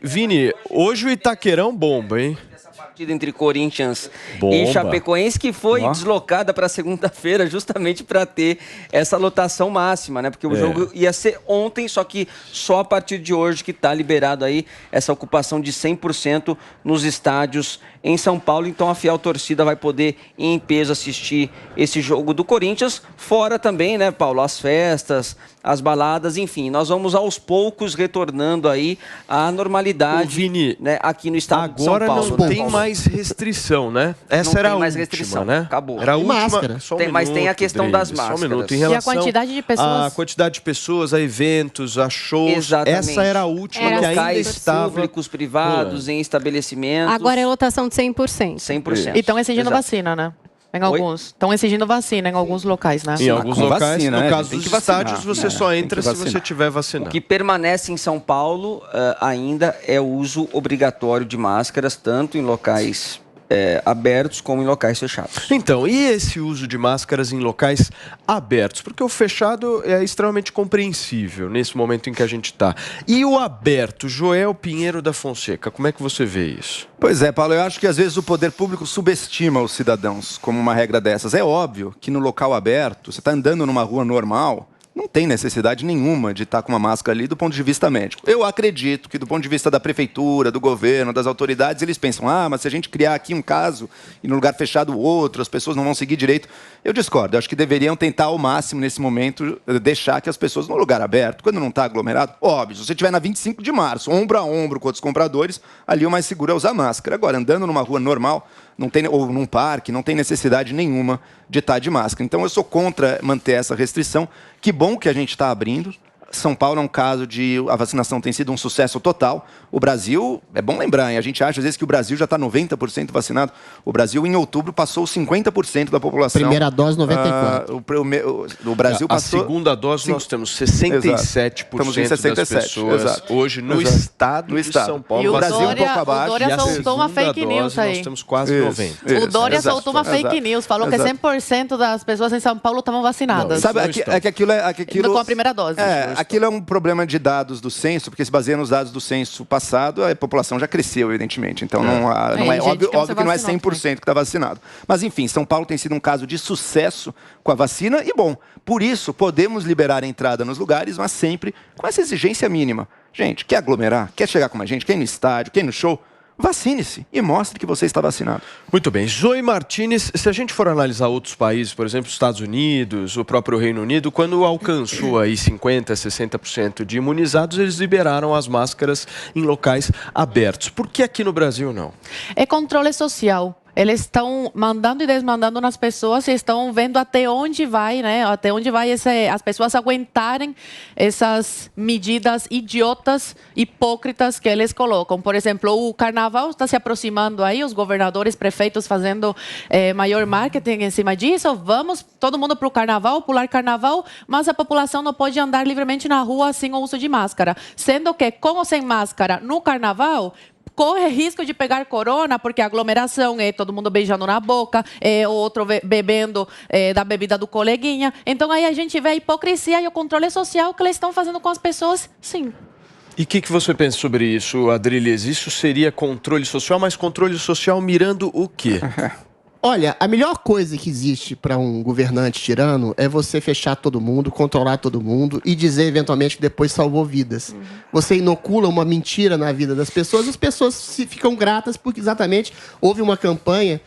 Vini, hoje o Itaquerão bomba, hein? Partida entre Corinthians e Chapecoense, que foi deslocada para segunda-feira justamente para ter essa lotação máxima, né? Porque o jogo ia ser ontem, só que só a partir de hoje que está liberado aí essa ocupação de 100% nos estádios em São Paulo. Então a fiel torcida vai poder ir em peso assistir esse jogo do Corinthians, fora também, né, Paulo, as festas, as baladas, enfim, nós vamos aos poucos retornando aí à normalidade, Vini, né, aqui no estado de São Paulo. Agora não tem mais restrição, né? Essa era a última, restrição, né? Acabou. Era a última. Mas tem a questão das máscaras. Só um minuto. Em relação e a quantidade de pessoas? A quantidade de pessoas, a eventos, a shows. Exatamente. Essa era a última que ainda estava públicos, privados, em estabelecimentos. Agora é lotação de 100%. 100%. E estão exigindo vacina, né? Em alguns. Estão exigindo vacina em alguns locais, né? Em alguns locais, vacina, no caso dos estádios, você só entra se você tiver O vacinado. que permanece em São Paulo ainda é o uso obrigatório de máscaras, tanto em locais abertos como em locais fechados. Então, e esse uso de máscaras em locais abertos? Porque o fechado é extremamente compreensível nesse momento em que a gente está. E o aberto, Joel Pinheiro da Fonseca, como é que você vê isso? Pois é, Paulo, eu acho que às vezes o poder público subestima os cidadãos como uma regra dessas. É óbvio que no local aberto, você está andando numa rua normal, não tem necessidade nenhuma de estar com uma máscara ali do ponto de vista médico. Eu acredito que do ponto de vista da prefeitura, do governo, das autoridades, eles pensam, mas se a gente criar aqui um caso e no lugar fechado outro, as pessoas não vão seguir direito. Eu discordo, eu acho que deveriam tentar ao máximo nesse momento deixar que as pessoas no lugar aberto, quando não está aglomerado, óbvio, se você estiver na 25 de março, ombro a ombro com outros compradores, ali o mais seguro é usar máscara. Agora, andando numa rua normal, não tem, ou num parque, não tem necessidade nenhuma de estar de máscara. Então, eu sou contra manter essa restrição. Que bom que a gente está abrindo. São Paulo é um caso de... A vacinação tem sido um sucesso total. O Brasil, é bom lembrar, hein? A gente acha às vezes que o Brasil já está 90% vacinado. O Brasil, em outubro, passou 50% da população. Primeira dose, 94%. O Brasil passou... A segunda dose, nós temos 67% Estamos em 67%, das pessoas hoje no estado de São Paulo. E o Brasil Dória, um pouco abaixo. O Dória soltou uma fake news aí. Nós temos quase 90%. O Dória soltou uma fake news, falou que 100% das pessoas em São Paulo estavam vacinadas. Sabe, que aquilo... Com a primeira dose. Aquilo é um problema de dados do censo, porque se baseia nos dados do censo passado, a população já cresceu, evidentemente. Então, não é óbvio que não é 100% que está vacinado. Mas, enfim, São Paulo tem sido um caso de sucesso com a vacina e, bom, por isso, podemos liberar a entrada nos lugares, mas sempre com essa exigência mínima. Gente, quer aglomerar? Quer chegar com mais gente? Quer ir no estádio? Quer ir no show? Vacine-se e mostre que você está vacinado. Muito bem. Zoe Martinez, se a gente for analisar outros países, por exemplo, os Estados Unidos, o próprio Reino Unido, quando alcançou aí 50%, 60% de imunizados, eles liberaram as máscaras em locais abertos. Por que aqui no Brasil não? É controle social. Eles estão mandando e desmandando nas pessoas e estão vendo até onde vai, né? Até onde vai as pessoas aguentarem essas medidas idiotas, hipócritas que eles colocam. Por exemplo, o carnaval está se aproximando aí, os governadores, prefeitos fazendo maior marketing em cima disso. Vamos todo mundo para o carnaval, pular carnaval, mas a população não pode andar livremente na rua sem o uso de máscara. Sendo que, com ou sem máscara no carnaval, corre risco de pegar corona, porque a aglomeração é todo mundo beijando na boca, outro bebendo da bebida do coleguinha. Então, aí a gente vê a hipocrisia e o controle social que eles estão fazendo com as pessoas, sim. E o que você pensa sobre isso, Adriles? Isso seria controle social, mas controle social mirando o quê? Olha, a melhor coisa que existe para um governante tirano é você fechar todo mundo, controlar todo mundo e dizer, eventualmente, que depois salvou vidas. Você inocula uma mentira na vida das pessoas, as pessoas ficam gratas porque, exatamente, houve uma campanha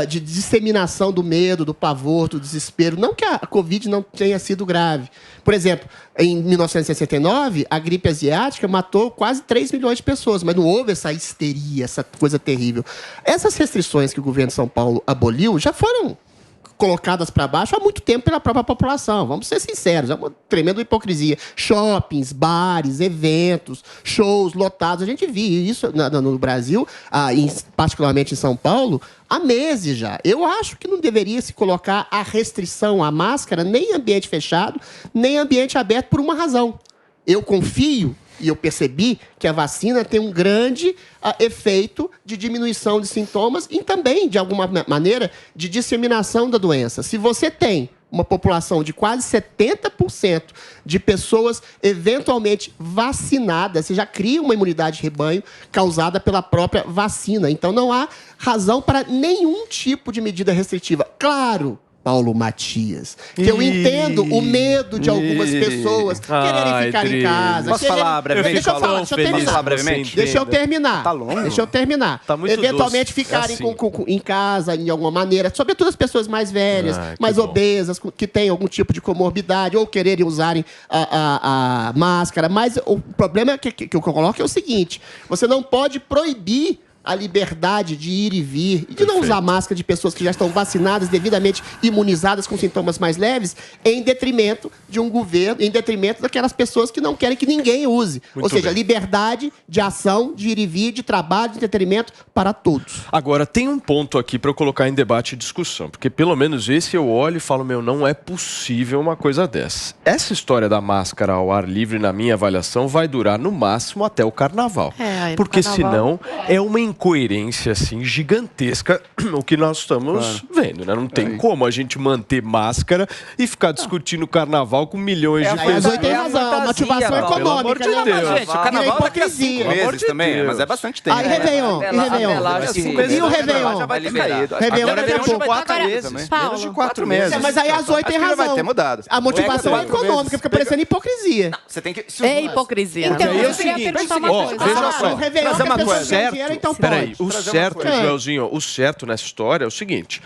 de disseminação do medo, do pavor, do desespero. Não que a Covid não tenha sido grave. Por exemplo, em 1969, a gripe asiática matou quase 3 milhões de pessoas, mas não houve essa histeria, essa coisa terrível. Essas restrições que o governo de São Paulo aboliu já foram colocadas para baixo há muito tempo pela própria população. Vamos ser sinceros, é uma tremenda hipocrisia. Shoppings, bares, eventos, shows lotados. A gente viu isso no Brasil, particularmente em São Paulo, há meses já. Eu acho que não deveria se colocar a restrição à máscara nem em ambiente fechado, nem em ambiente aberto por uma razão. Eu confio e eu percebi que a vacina tem um grande efeito de diminuição de sintomas e também, de alguma maneira, de disseminação da doença. Se você tem uma população de quase 70% de pessoas eventualmente vacinadas. Você já cria uma imunidade de rebanho causada pela própria vacina. Então, não há razão para nenhum tipo de medida restritiva. Claro, Paulo Matias, que eu entendo o medo de algumas pessoas quererem ficar em casa. Posso falar brevemente? Deixa eu falar brevemente. Deixa eu terminar. Tá longo. Deixa eu terminar. Tá muito eventualmente doce. ficarem Assim. em casa, de alguma maneira, sobretudo as pessoas mais velhas, mais obesas, que têm algum tipo de comorbidade, ou quererem usarem a máscara. Mas o problema que eu coloco é o seguinte: você não pode proibir a liberdade de ir e vir, e de não usar máscara de pessoas que já estão vacinadas, devidamente imunizadas com sintomas mais leves, em detrimento de um governo, em detrimento daquelas pessoas que não querem que ninguém use. Ou seja, liberdade de ação, de ir e vir, de trabalho, de entretenimento para todos. Agora, tem um ponto aqui para eu colocar em debate e discussão, porque pelo menos esse eu olho e falo, não é possível uma coisa dessa. Essa história da máscara ao ar livre, na minha avaliação, vai durar no máximo até o carnaval. Porque senão é uma incoerência assim gigantesca o que nós estamos vendo, né? Não tem como a gente manter máscara e ficar discutindo carnaval com milhões de pessoas. Mas tem razão, a motivação econômica, Pelo amor de Deus. Gente, o carnaval daqui a 5 meses também, mas é bastante tempo. Aí, Réveillon. E o Réveillon? Já vai ter caído. Réveillon daqui a pouco. 4 meses. Paulo, Menos de 4 meses. Mas aí a Zoe tem razão. Vai ter mudado. A motivação é econômica, fica parecendo hipocrisia. Você tem que... É hipocrisia. Então, aí é eu o queria seguinte, perguntar uma coisa. veja só, O Réveillon trazer que uma a pessoa coisa. ganha dinheiro, então Peraí, pode. o certo, Joelzinho, o certo nessa história é o seguinte: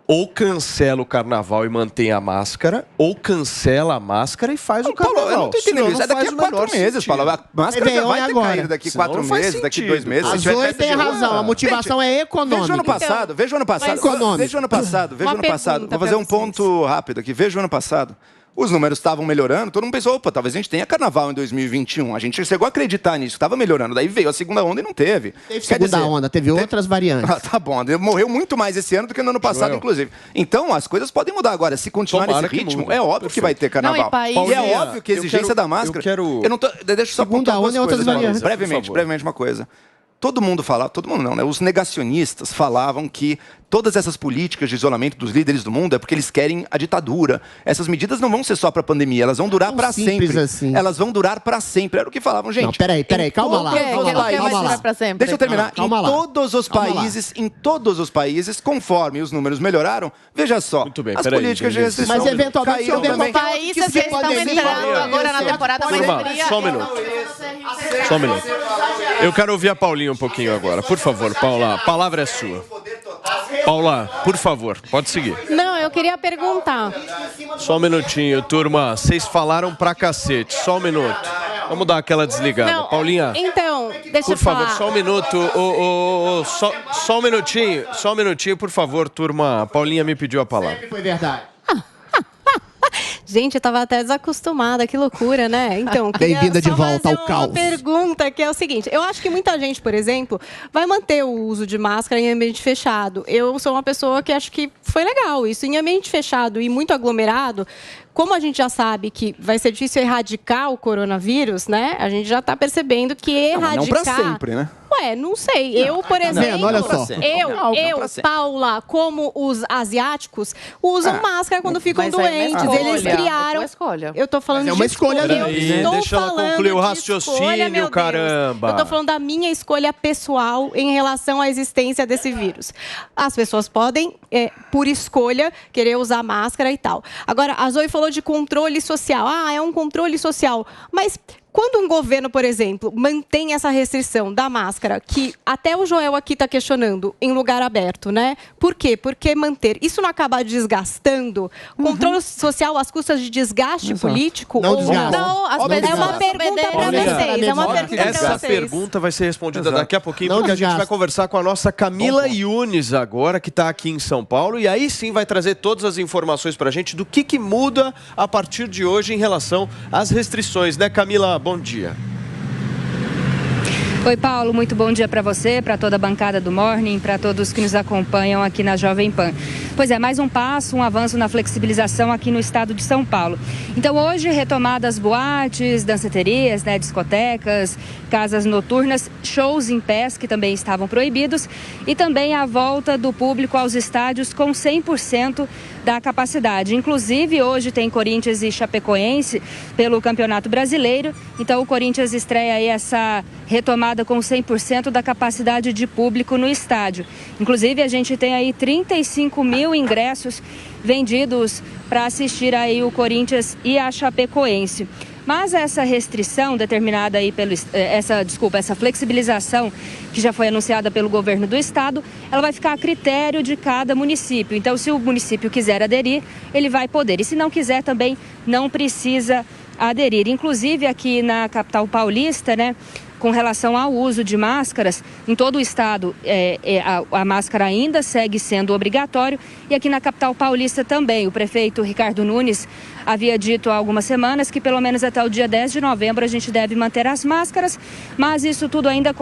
ou cancela o carnaval e mantém a máscara, ou cancela a máscara e faz o carnaval. Paulo, eu não tô entendendo Senão isso. É daqui a 4 meses, Paulo. A máscara já vai ter caído daqui 4 meses, daqui 2 meses. A Zoe tem razão, a motivação é econômica. Veja o ano passado, veja o ano passado. Econômico. Veja o ano passado, veja o ano passado. pergunta Vou fazer pra um ponto rápido aqui. Veja o ano passado. Os números estavam melhorando, todo mundo pensou, opa, talvez a gente tenha carnaval em 2021. A gente chegou a acreditar nisso, estava melhorando. Daí veio a segunda onda e não teve. Teve segunda onda, teve outras variantes. Ah, tá bom, morreu muito mais esse ano do que no ano passado, inclusive. Então, as coisas podem mudar agora. Se continuar Tomara nesse que ritmo, mude. é óbvio que vai ter carnaval. Não, e país- E é Paulinha, óbvio que a exigência da máscara... eu não tô... Deixa eu só Segunda apontar onda duas e outras coisas, Paulo. variantes. Brevemente uma coisa. Todo mundo falava, todo mundo não, né? Os negacionistas falavam que todas essas políticas de isolamento dos líderes do mundo é porque eles querem a ditadura. Essas medidas não vão ser só para a pandemia, elas vão durar para sempre. Assim. Elas vão durar para sempre. Era o que falavam, gente. Não, peraí, calma lá. Deixa eu terminar. Calma lá. Em todos os países, conforme os números melhoraram, veja só, Muito bem, as peraí, políticas de beleza. restrição Mas eventualmente caíram houver também. Países que estão entrando agora na temporada mais Turma, fria. só um minuto. Só um minuto. Eu quero ouvir a Paulinha um pouquinho agora. Por favor, Paula, a palavra é sua. Paula, por favor, pode seguir. Não, eu queria perguntar. Só um minutinho, turma. Vocês falaram pra cacete. Só um minuto. Vamos dar aquela desligada. Não, Paulinha, então, deixa por eu falar. favor, só um minuto. Só um minutinho, por favor, turma. A Paulinha me pediu a palavra. Foi verdade. Gente, eu tava até desacostumada, que loucura, né? Então, Bem-vinda de volta ao uma caos. pergunta que é o seguinte: eu acho que muita gente, por exemplo, vai manter o uso de máscara em ambiente fechado. Eu sou uma pessoa que acho que foi legal isso. Em ambiente fechado e muito aglomerado, como a gente já sabe que vai ser difícil erradicar o coronavírus, né? A gente já tá percebendo que erradicar... Não pra sempre, né? Ué, não sei. Eu, por exemplo, olha só. Paula, como os asiáticos, usam máscara quando ficam Mas é uma doentes. Eles escolha. criaram. É uma escolha. Eu tô falando Mas é uma de escolha escolha. deles, Eu né? estou Deixa ela falando concluir o de raciocínio, escolha, meu Deus. caramba. Eu tô falando da minha escolha pessoal em relação à existência desse vírus. As pessoas podem, por escolha, querer usar máscara e tal. Agora, a Zoe falou de controle social. Ah, é um controle social. Mas quando um governo, por exemplo, mantém essa restrição da máscara, que até o Joel aqui está questionando, em lugar aberto, né? Por quê? Porque manter. Isso não acaba desgastando? Controle social às custas de desgaste político? Não ou desgasta. não? É uma pergunta para Paulinha, vocês. É uma pergunta para Essa vocês. pergunta vai ser respondida daqui a pouquinho, Não porque a gente desgasta. vai conversar com a nossa Camila Yunes agora, que está aqui em São Paulo, e aí sim vai trazer todas as informações para a gente do que muda a partir de hoje em relação às restrições, né, Camila? Bom dia. Oi, Paulo, muito bom dia para você, para toda a bancada do Morning, para todos que nos acompanham aqui na Jovem Pan. Pois é, mais um passo, um avanço na flexibilização aqui no estado de São Paulo. Então, hoje, retomadas boates, danceterias, discotecas, casas noturnas, shows em pés que também estavam proibidos e também a volta do público aos estádios com 100% da capacidade. Inclusive, hoje tem Corinthians e Chapecoense pelo Campeonato Brasileiro. Então, o Corinthians estreia aí essa retomada com 100% da capacidade de público no estádio. Inclusive, a gente tem aí 35 mil ingressos vendidos para assistir aí o Corinthians e a Chapecoense. Mas essa restrição determinada aí essa flexibilização que já foi anunciada pelo governo do estado, ela vai ficar a critério de cada município. Então, se o município quiser aderir, ele vai poder. E se não quiser, também não precisa aderir. Inclusive, aqui na capital paulista, com relação ao uso de máscaras, em todo o estado a máscara ainda segue sendo obrigatório e aqui na capital paulista também. O prefeito Ricardo Nunes havia dito há algumas semanas que pelo menos até o dia 10 de novembro a gente deve manter as máscaras, mas isso tudo ainda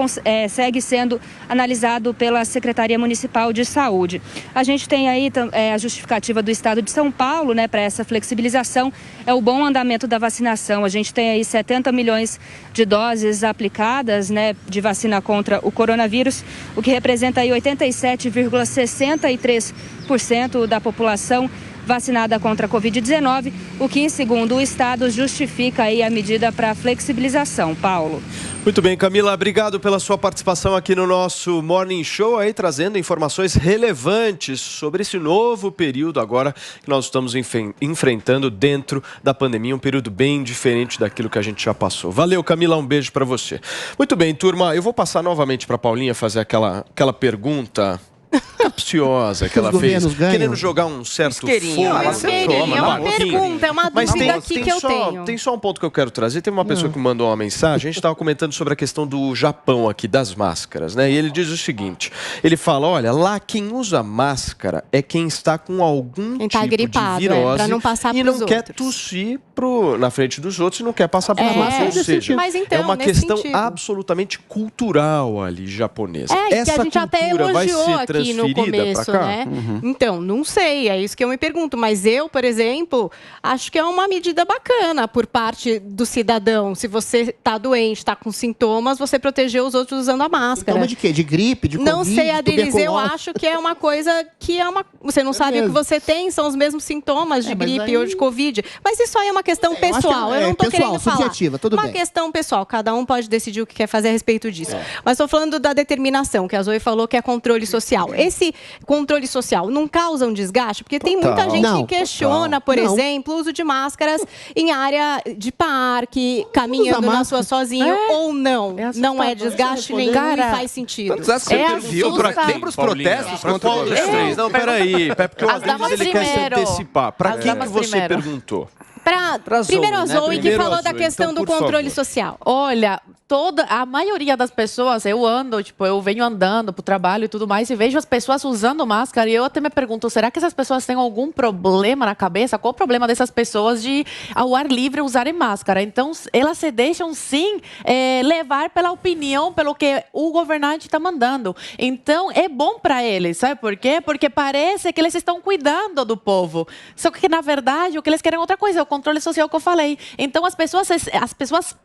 segue sendo analisado pela Secretaria Municipal de Saúde. A gente tem aí a justificativa do estado de São Paulo, para essa flexibilização, é o bom andamento da vacinação. A gente tem aí 70 milhões de doses aplicadas, de vacina contra o coronavírus, o que representa aí 87,63% da população vacinada contra a Covid-19, o que, segundo o Estado, justifica aí a medida para flexibilização. Paulo. Muito bem, Camila, obrigado pela sua participação aqui no nosso Morning Show, aí trazendo informações relevantes sobre esse novo período agora que nós estamos enfrentando dentro da pandemia, um período bem diferente daquilo que a gente já passou. Valeu, Camila, um beijo para você. Muito bem, turma, eu vou passar novamente para a Paulinha fazer aquela pergunta capciosa que ela fez, querendo jogar um certo fogo. É uma pergunta, é uma dúvida aqui que eu tenho. Tem só um ponto que eu quero trazer. Tem uma pessoa que mandou uma mensagem, a gente estava comentando sobre a questão do Japão aqui, das máscaras, e ele diz o seguinte, ele fala, olha, lá quem usa máscara é quem está com algum tipo gripado, de virose pra não passar e não quer tossir na frente dos outros e não quer passar para os outros. Ou seja, é uma questão absolutamente cultural ali, japonesa. Essa que a gente até elogiou aqui no começo, Uhum. Então, não sei, é isso que eu me pergunto. Mas eu, por exemplo, acho que é uma medida bacana por parte do cidadão. Se você está doente, está com sintomas, você proteger os outros usando a máscara. Sintoma de quê? De gripe, de Covid, não sei, Adelize, eu acho que é uma coisa que você não sabe o que você tem, são os mesmos sintomas de gripe ou de Covid. Mas isso aí é uma questão pessoal. Eu não estou querendo falar. Subjetiva, tudo uma bem. Questão pessoal, cada um pode decidir o que quer fazer a respeito disso. Mas estou falando da determinação, que a Zoe falou que é controle social. Esse controle social não causa um desgaste? Porque tem muita gente que questiona, por exemplo, o uso de máscaras em área de parque, caminhando na sua sozinho, ou não. Não é desgaste nenhum e faz sentido. Lembra os protestos contra o governo? Não, peraí, porque o Adriles, ele quer se antecipar. Para quem que você perguntou? Primeiro a Zoe, que falou da questão do controle social. Olha, a maioria das pessoas, eu venho andando pro trabalho e tudo mais, e vejo as pessoas usando máscara, e eu até me pergunto, será que essas pessoas têm algum problema na cabeça? Qual o problema dessas pessoas de, ao ar livre, usarem máscara? Então, elas se deixam, sim, levar pela opinião, pelo que o governante está mandando. Então, é bom para eles, sabe por quê? Porque parece que eles estão cuidando do povo. Só que, na verdade, o que eles querem é outra coisa, é o controle social que eu falei. Então, as pessoas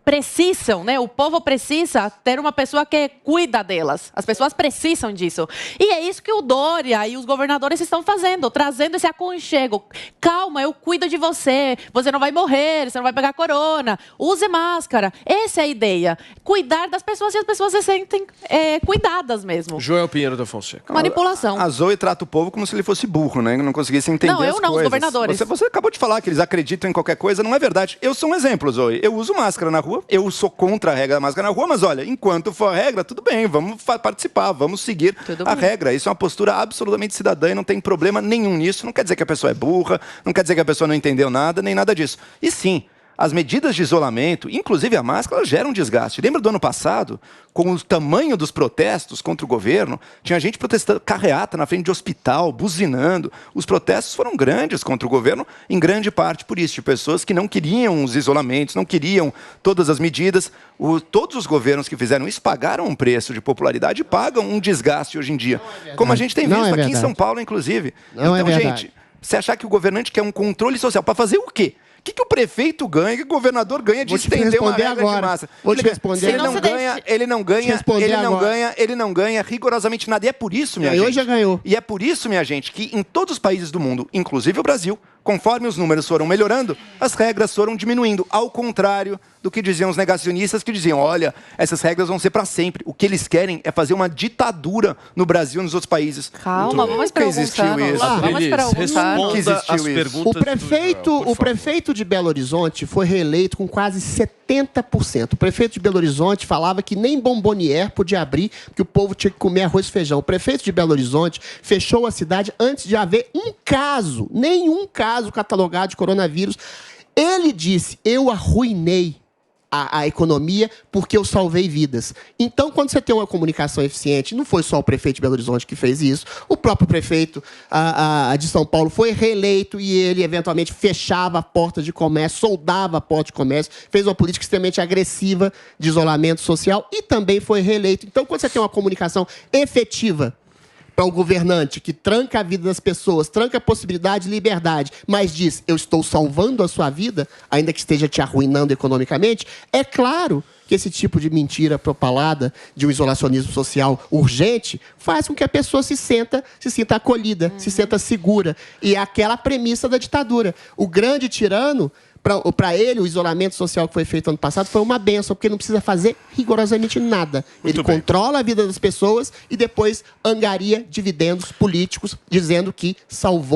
precisam, o povo precisa ter uma pessoa que cuida delas. As pessoas precisam disso. E é isso que o Dória e os governadores estão fazendo, trazendo esse aconchego. Calma, eu cuido de você. Você não vai morrer, você não vai pegar corona. Use máscara. Essa é a ideia. Cuidar das pessoas e as pessoas se sentem cuidadas mesmo. Joel Pinheiro da Fonseca. Manipulação. A Zoe trata o povo como se ele fosse burro, não conseguisse entender as coisas. Não, os governadores. Você acabou de falar que eles acreditam em qualquer coisa, não é verdade. Eu sou um exemplo, Zoe. Eu uso máscara na rua, eu sou contra a regra da máscara na rua, mas olha, enquanto for a regra, tudo bem, vamos participar, vamos seguir a regra. Isso é uma postura absolutamente cidadã e não tem problema nenhum nisso. Não quer dizer que a pessoa é burra, não quer dizer que a pessoa não entendeu nada, nem nada disso. E sim, As medidas de isolamento, inclusive a máscara, elas geram desgaste. Lembra do ano passado, com o tamanho dos protestos contra o governo? Tinha gente protestando, carreata na frente de hospital, buzinando. Os protestos foram grandes contra o governo, em grande parte por isso, de pessoas que não queriam os isolamentos, não queriam todas as medidas. Todos os governos que fizeram isso pagaram um preço de popularidade e pagam um desgaste hoje em dia. Como a gente tem visto aqui em São Paulo, inclusive. Então, gente, você achar que o governante quer um controle social para fazer o quê? O que o prefeito ganha, que o governador ganha de estender uma regra de massa? Vou te responder. Ele não ganha rigorosamente nada. E é por isso, minha gente. Hoje já ganhou. E é por isso, minha gente, que em todos os países do mundo, inclusive o Brasil, conforme os números foram melhorando, as regras foram diminuindo. Ao contrário do que diziam os negacionistas, que diziam, olha, essas regras vão ser para sempre. O que eles querem é fazer uma ditadura no Brasil e nos outros países. Calma, vamos esperar alguns anos. O prefeito de Belo Horizonte foi reeleito com quase 70%. O prefeito de Belo Horizonte falava que nem bombonier podia abrir, que o povo tinha que comer arroz e feijão. O prefeito de Belo Horizonte fechou a cidade antes de haver nenhum caso catalogado de coronavírus. Ele disse, eu arruinei a economia porque eu salvei vidas. Então, quando você tem uma comunicação eficiente, não foi só o prefeito de Belo Horizonte que fez isso, o próprio prefeito de São Paulo foi reeleito e ele, eventualmente, fechava a porta de comércio, soldava a porta de comércio, fez uma política extremamente agressiva de isolamento social e também foi reeleito. Então, quando você tem uma comunicação efetiva para o governante que tranca a vida das pessoas, tranca a possibilidade de liberdade, mas diz, eu estou salvando a sua vida, ainda que esteja te arruinando economicamente, é claro que esse tipo de mentira propalada de um isolacionismo social urgente faz com que a pessoa se sinta acolhida, se sinta segura. E é aquela premissa da ditadura. O grande tirano, para ele, o isolamento social que foi feito ano passado foi uma bênção, porque ele não precisa fazer rigorosamente nada. Ele controla a vida das pessoas e depois angaria dividendos políticos, dizendo que salvou